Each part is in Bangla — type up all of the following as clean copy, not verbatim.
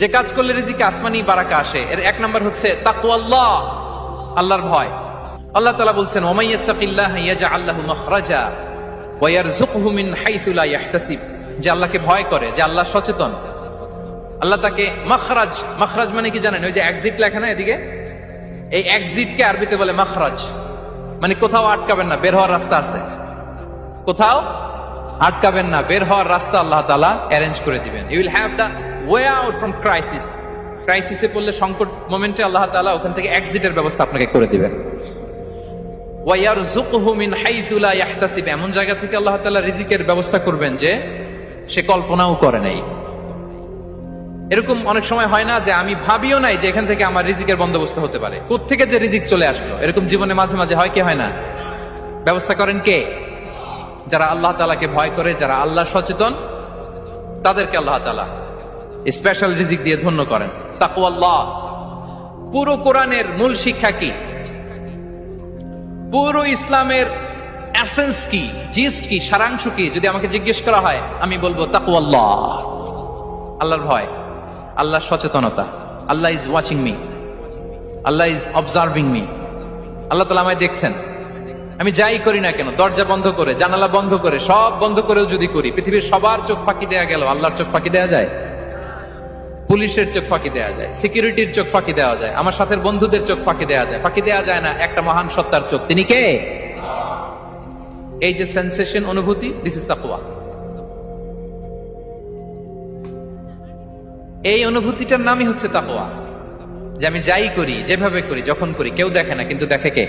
যে কাজ করলে রিজিকে আসমানি বারাকা আসে এর এক নাম্বার হচ্ছে তাকওয়াল্লাহ, আল্লাহর ভয়। আল্লাহ তাআলা বলছেন ওয়া ইয়াত্তাকিল্লাহা ইয়াজআল লাহু মাখরাজা ওয়া ইয়ারযুকহু মিন হাইসু লা ইয়াহতাসিব। যে আল্লাহকে ভয় করে, যে আল্লাহ সচেতন, আল্লাহ তাকে মাখরাজ, মাখরাজ মানে কি জানেন? ওই যে এক্সিট লেখা না এদিকে, এই এক্সিটকে আরবিতে বলে মাখরাজ, মানে কোথাও আটকাবেন না, বের হওয়ার রাস্তা আছে, কোথাও আটকাবেন না, বের হওয়ার রাস্তা আল্লাহ তাআলা অ্যারেঞ্জ করে দিবেন। You will have the way out from crisis. ক্রাইসিসে পড়লে, সংকট মোমেন্টে আল্লাহ তাআলা ওখান থেকে এক্সিটের ব্যবস্থা আপনাকে করে দিবেন। ওয়া ইয়ারযুকহু মিন হাইসু লা ইয়াহতাসিব, এমন জায়গা থেকে আল্লাহ তাআলা রিজিকের ব্যবস্থা করবেন যে সে কল্পনাও করে নাই। এরকম অনেক সময় হয় না যে আমি ভাবিও নাই যে এখান থেকে আমার রিজিকের বন্দোবস্ত হতে পারে, কোত্থেকে যে রিজিক চলে আসলো। এরকম জীবনে মাঝে মাঝে হয় কি হয় না? ব্যবস্থা করেন কে? যারা আল্লাহ তাআলাকে ভয় করে, যারা আল্লাহ সচেতন, তাদেরকে আল্লাহ তাআলা স্পেশাল রিজিক দিয়ে ধন্য করেন। তাকওয়াল্লাহ। পুরো কোরআনের মূল শিক্ষা কি? পুরো ইসলামের এসেন্স কি, জিস্ট কি, সারাংশ কি? যদি আমাকে জিজ্ঞেস করা হয় আমি বলবো তাকওয়াল্লাহ, আল্লাহর ভয়, আল্লাহর সচেতনতা। আল্লাহ ইজ ওয়াচিং মি, আল্লাহ ইজ অবজার্ভিং মি। আল্লাহ তাআলা আমায় দেখছেন। আমি যাই করি না কেন, দরজা বন্ধ করে, জানালা বন্ধ করে, সব বন্ধ করেও যদি করি, পৃথিবীর সবার চোখ ফাঁকি দেয়া গেল, আল্লাহর চোখ ফাঁকি দেয়া যায়? পুলিশের চোখ ফাঁকি দেয়া যায়, সিকিউরিটির চোখ ফাঁকি দেওয়া যায়, আমার সাথের বন্ধুদের চোখ ফাঁকি দেয়া যায়, ফাঁকি দেয়া যায় না একটা মহান সত্তার চোখ। তিনি কে? এই যে সেন্সেশন, অনুভূতি, দিস ইজ তাকওয়া। এই অনুভূতিটার নামই হচ্ছে তাকওয়া। যে আমি যাই করি, যেভাবে করি, যখন করি, কেউ দেখে না কিন্তু দেখে কে?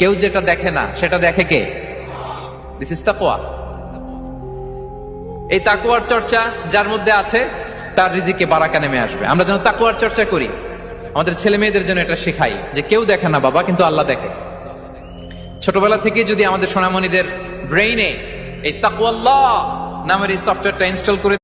কেউ যেটা দেখে না সেটা দেখে কে? দিস ইজ তাকওয়া। এই তাকওয়ার চর্চা যার মধ্যে আছে তার রিজিকে বারাকা নেমে আসবে। আমরা যেন তাকওয়ার চর্চা করি, আমাদের ছেলে মেয়েদের জন্য এটা শেখাই যে কেউ দেখে না বাবা, কিন্তু আল্লাহ দেখে। ছোটবেলা থেকে যদি আমাদের সোনামণিদের ব্রেইনে এই তাকওয়াল্লাহ নামের এই সফটওয়্যারটা ইনস্টল করে